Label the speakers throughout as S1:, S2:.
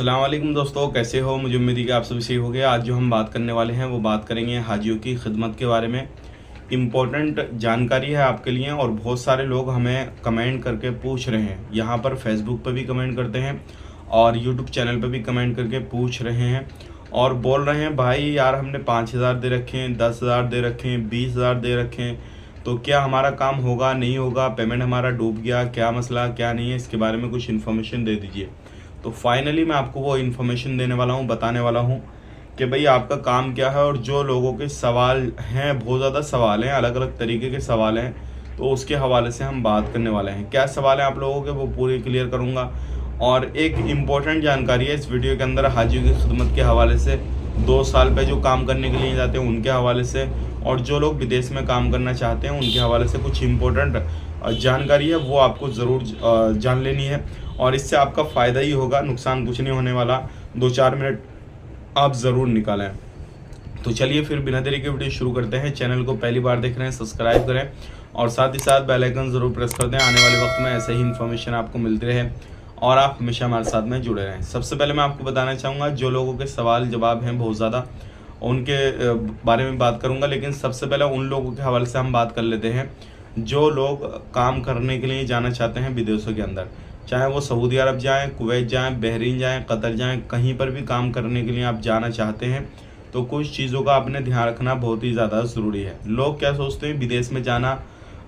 S1: अस्सलाम वालेकुम दोस्तों, कैसे हो। मुझे उम्मीद है कि आप सभी सही हो गए। आज जो हम बात करने वाले हैं वो बात करेंगे हाजियों की खिदमत के बारे में। इम्पोर्टेंट जानकारी है आपके लिए और बहुत सारे लोग हमें कमेंट करके पूछ रहे हैं। यहाँ पर फेसबुक पर भी कमेंट करते हैं और यूट्यूब चैनल पर भी कमेंट करके पूछ रहे हैं और बोल रहे हैं भाई यार हमने 5,000 दे रखे हैं, 10,000 दे रखे हैं, 20,000 दे रखे हैं, तो क्या हमारा काम होगा नहीं होगा, पेमेंट हमारा डूब गया, क्या मसला क्या नहीं है, इसके बारे में कुछ इन्फॉर्मेशन दे दीजिए। तो फाइनली मैं आपको वो इन्फॉर्मेशन देने वाला हूँ, बताने वाला हूँ कि भाई आपका काम क्या है। और जो लोगों के सवाल हैं, बहुत ज़्यादा सवाल हैं, अलग अलग तरीके के सवाल हैं, तो उसके हवाले से हम बात करने वाले हैं। क्या सवाल हैं आप लोगों के, वो पूरे क्लियर करूँगा। और एक इम्पॉर्टेंट जानकारी है इस वीडियो के अंदर हाजियों की खिदमत के हवाले से, 2 साल पे जो काम करने के लिए जाते हैं उनके हवाले से, और जो लोग विदेश में काम करना चाहते हैं उनके हवाले से कुछ इम्पोर्टेंट जानकारी है, वो आपको ज़रूर जान लेनी है और इससे आपका फ़ायदा ही होगा, नुकसान कुछ नहीं होने वाला। 2-4 मिनट आप ज़रूर निकालें। तो चलिए फिर बिना देरी के वीडियो शुरू करते हैं। चैनल को पहली बार देख रहे हैं सब्सक्राइब करें और साथ ही साथ बेल आइकन ज़रूर प्रेस कर दें। आने वाले वक्त में ऐसे ही इन्फॉर्मेशन आपको मिलती रहे और आप हमेशा हमारे साथ में जुड़े रहें। सबसे पहले मैं आपको बताना चाहूँगा, जो लोगों के सवाल जवाब हैं बहुत ज़्यादा, उनके बारे में बात करूँगा, लेकिन सबसे पहले उन लोगों के हवाले से हम बात कर लेते हैं जो लोग काम करने के लिए जाना चाहते हैं विदेशों के अंदर। चाहे वो सऊदी अरब जाएं, कुवैत जाएं, बहरीन जाएं, कतर जाएं, कहीं पर भी काम करने के लिए आप जाना चाहते हैं तो कुछ चीज़ों का आपने ध्यान रखना बहुत ही ज़्यादा ज़रूरी है। लोग क्या सोचते हैं, विदेश में जाना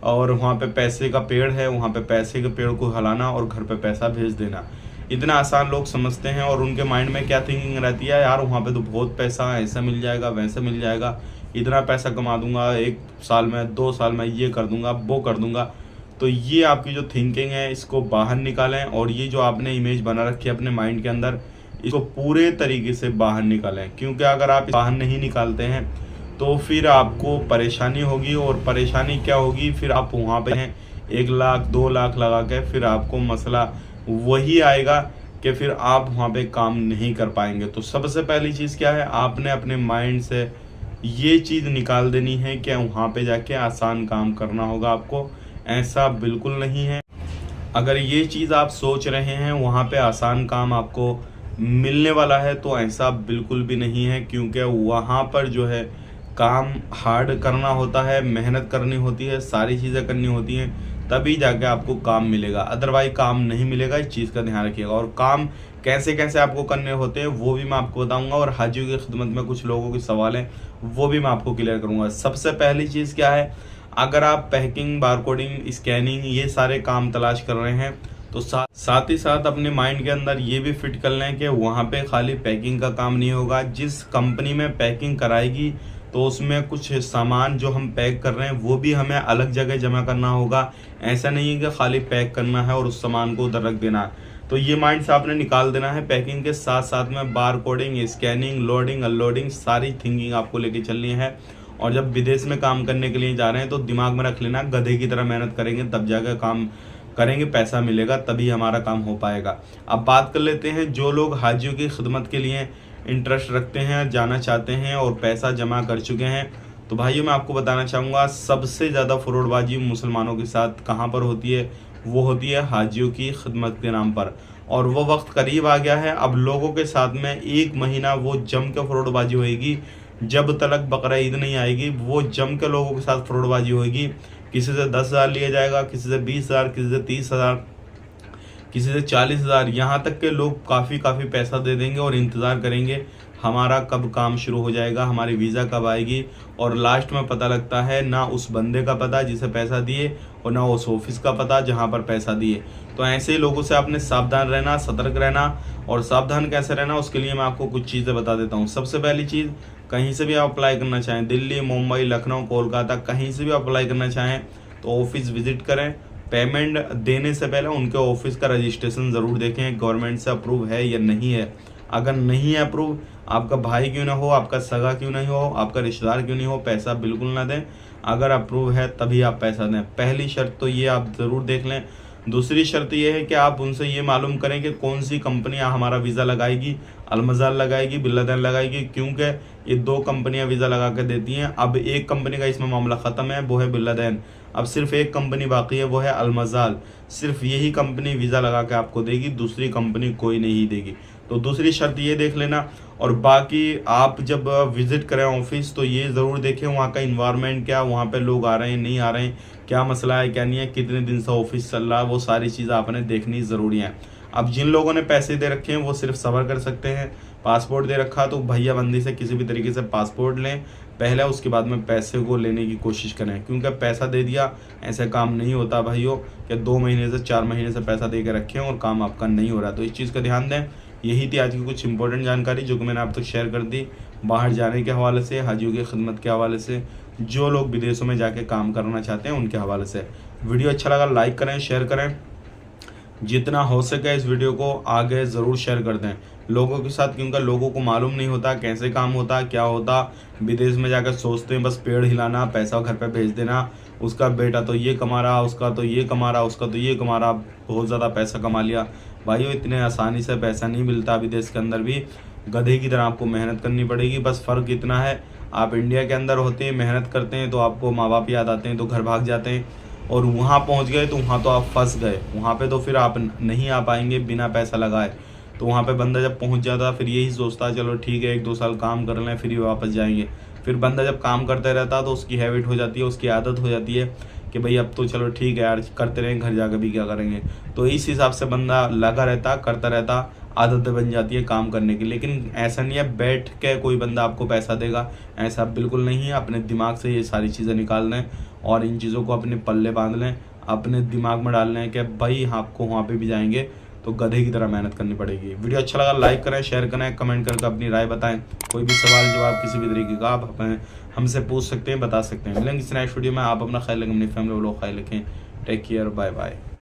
S1: और वहाँ पे पैसे का पेड़ है, वहाँ पे पैसे के पेड़ को हिलाना और घर पे पैसा भेज देना, इतना आसान लोग समझते हैं। और उनके माइंड में क्या थिंकिंग रहती है, यार वहाँ पे तो बहुत पैसा है, ऐसा मिल जाएगा वैसा मिल जाएगा, इतना पैसा कमा दूंगा, 1 साल में 2 साल में ये कर दूंगा वो कर दूंगा। तो ये आपकी जो थिंकिंग है इसको बाहर निकालें और ये जो आपने इमेज बना रखी है अपने माइंड के अंदर, इसको पूरे तरीके से बाहर निकालें। क्योंकि अगर आप बाहर नहीं निकालते हैं तो फिर आपको परेशानी होगी, और परेशानी क्या होगी, फिर आप वहाँ पे हैं 1 लाख 2 लाख लगा के, फिर आपको मसला वही आएगा कि फिर आप वहाँ पे काम नहीं कर पाएंगे। तो सबसे पहली चीज़ क्या है, आपने अपने माइंड से ये चीज़ निकाल देनी है कि वहाँ पे जाके आसान काम करना होगा आपको। ऐसा बिल्कुल नहीं है। अगर ये चीज़ आप सोच रहे हैं वहाँ पे आसान काम आपको मिलने वाला है, तो ऐसा बिल्कुल भी नहीं है। क्योंकि वहाँ पर जो है काम हार्ड करना होता है, मेहनत करनी होती है, सारी चीज़ें करनी होती हैं, तभी जाके आपको काम मिलेगा, अदरवाइज काम नहीं मिलेगा। इस चीज़ का ध्यान रखिएगा। और काम कैसे कैसे आपको करने होते हैं वो भी मैं आपको बताऊंगा, और हाजियों की खिदमत में कुछ लोगों के सवाल हैं वो भी मैं आपको क्लियर करूंगा। सबसे पहली चीज़ क्या है, अगर आप पैकिंग, बारकोडिंग, स्कैनिंग ये सारे काम तलाश कर रहे हैं तो साथ ही साथ अपने माइंड के अंदर ये भी फिट कर लें कि वहाँ पे खाली पैकिंग का काम नहीं होगा। जिस कंपनी में पैकिंग कराएगी तो उसमें कुछ सामान जो हम पैक कर रहे हैं वो भी हमें अलग जगह जमा करना होगा। ऐसा नहीं है कि खाली पैक करना है और उस सामान को उधर रख देना है। तो ये माइंड से आपने निकाल देना है। पैकिंग के साथ साथ में बार कोडिंग, स्कैनिंग, लोडिंग, अनलोडिंग, सारी थिंकिंग आपको लेके चलनी है। और जब विदेश में काम करने के लिए जा रहे हैं तो दिमाग में रख लेना, गधे की तरह मेहनत करेंगे तब जाकर काम करेंगे, पैसा मिलेगा, तभी हमारा काम हो पाएगा। अब बात कर लेते हैं जो लोग हाजियों की खिदमत के लिए इंटरेस्ट रखते हैं, जाना चाहते हैं और पैसा जमा कर चुके हैं। तो भाइयों मैं आपको बताना चाहूँगा, सबसे ज़्यादा फ्रॉडबाजी मुसलमानों के साथ कहाँ पर होती है, वो होती है हाजियों की खिदमत के नाम पर। और वो वक्त करीब आ गया है, अब लोगों के साथ में 1 महीना वो जम के फ्रॉडबाजी होएगी। जब तलक बकरा ईद नहीं आएगी वो जम के लोगों के साथ फ्रॉडबाजी होएगी। किसी से 10,000 लिया जाएगा, किसी से 20,000, किसी से 30,000, किसी से 40,000, यहाँ तक के लोग काफ़ी पैसा दे देंगे और इंतज़ार करेंगे हमारा कब काम शुरू हो जाएगा, हमारी वीज़ा कब आएगी। और लास्ट में पता लगता है ना उस बंदे का पता जिसे पैसा दिए और ना उस ऑफिस का पता जहाँ पर पैसा दिए। तो ऐसे लोगों से आपने सावधान रहना, सतर्क रहना। और सावधान कैसे रहना उसके लिए मैं आपको कुछ चीज़ें बता देता हूँ। सबसे पहली चीज़, कहीं से भी आप अप्लाई करना चाहें, दिल्ली, मुंबई, लखनऊ, कोलकाता, कहीं से भी अप्लाई करना चाहें तो ऑफिस विजिट करें। पेमेंट देने से पहले उनके ऑफिस का रजिस्ट्रेशन ज़रूर देखें, गवर्नमेंट से अप्रूव है या नहीं है। अगर नहीं है अप्रूव, आपका भाई क्यों ना हो, आपका सगा क्यों नहीं हो, आपका रिश्तेदार क्यों नहीं हो, पैसा बिल्कुल ना दें। अगर अप्रूव है तभी आप पैसा दें। पहली शर्त तो ये आप ज़रूर देख लें। दूसरी शर्त ये है कि आप उनसे ये मालूम करें कि कौन सी कंपनियां हमारा वीज़ा लगाएगी, अलमज़ाल लगाएगी, बिल्लादैन लगाएगी। क्योंकि ये 2 कंपनियां वीज़ा लगा के देती हैं। अब एक कंपनी का इसमें मामला ख़त्म है, वो है बिल्लादैन। अब सिर्फ एक कंपनी बाकी है, वो है अलमज़ाल। सिर्फ यही कंपनी वीज़ा लगा के आपको देगी, दूसरी कंपनी कोई नहीं देगी। तो दूसरी शर्त ये देख लेना। और बाकी आप जब विज़िट करें ऑफिस तो ये ज़रूर देखें वहाँ का इन्वायरमेंट क्या, वहाँ पे लोग आ रहे हैं नहीं आ रहे हैं, क्या मसला है क्या नहीं है, कितने दिन से ऑफिस चल रहा है, वो सारी चीज़ें आपने देखनी ज़रूरी है। अब जिन लोगों ने पैसे दे रखे हैं वो सिर्फ सब्र कर सकते हैं। पासपोर्ट दे रखा तो भैया बंदी से किसी भी तरीके से पासपोर्ट लें पहले, उसके बाद में पैसे को लेने की कोशिश करें, क्योंकि पैसा दे दिया ऐसे काम नहीं होता भाइयों कि 2 महीने से 4 महीने से पैसा दे के रखें और काम आपका नहीं हो रहा। तो इस चीज़ का ध्यान दें। यही थी आज की कुछ इंपॉर्टेंट जानकारी जो कि मैंने आप तक शेयर कर दी, बाहर जाने के हवाले से, हाजियों की खिदमत के हवाले से, जो लोग विदेशों में जाके काम करना चाहते हैं उनके हवाले से। वीडियो अच्छा लगा लाइक करें, शेयर करें, जितना हो सके इस वीडियो को आगे ज़रूर शेयर कर दें लोगों के साथ, क्योंकि लोगों को मालूम नहीं होता कैसे काम होता क्या होता। विदेश में जाकर सोचते हैं बस पेड़ हिलाना, पैसा घर पे भेज देना, उसका बेटा तो ये कमा रहा, उसका तो ये कमा रहा, उसका तो ये कमा रहा, बहुत ज़्यादा पैसा कमा लिया। भाइयों इतने आसानी से पैसा नहीं मिलता, विदेश के अंदर भी गधे की तरह आपको मेहनत करनी पड़ेगी। बस फ़र्क इतना है, आप इंडिया के अंदर होते हैं, मेहनत करते हैं तो आपको माँ बाप याद आते हैं तो घर भाग जाते हैं, और वहाँ पहुँच गए तो वहाँ तो आप फंस गए, वहाँ पे तो फिर आप नहीं आ पाएंगे बिना पैसा लगाए। तो वहाँ पे बंदा जब पहुँच जाता फिर यही सोचता है चलो ठीक है 1-2 साल काम कर लें फिर ही वापस जाएंगे। फिर बंदा जब काम करते रहता तो उसकी हैबिट हो जाती है, उसकी आदत हो जाती है कि भाई अब तो चलो ठीक है यार करते रहें, घर जाकर भी क्या करेंगे। तो इस हिसाब से बंदा लगा रहता, करता रहता, आदतें बन जाती है काम करने की। लेकिन ऐसा नहीं है बैठ के कोई बंदा आपको पैसा देगा, ऐसा बिल्कुल नहीं है। अपने दिमाग से ये सारी चीज़ें निकाल लें और इन चीज़ों को अपने पल्ले बांध लें, अपने दिमाग में डाल लें कि भाई आपको वहाँ पे भी जाएंगे तो गधे की तरह मेहनत करनी पड़ेगी। वीडियो अच्छा लगा लाइक करें, शेयर करें, कमेंट करके अपनी राय बताएं। कोई भी सवाल जवाब किसी भी तरीके का आप हमसे पूछ सकते हैं, बता सकते हैं। मिलेंगे इस नेक्स्ट वीडियो में। आप अपना ख्याल रखें, अपनी फैमिली वालों का ख्याल रखें। Take care, bye bye.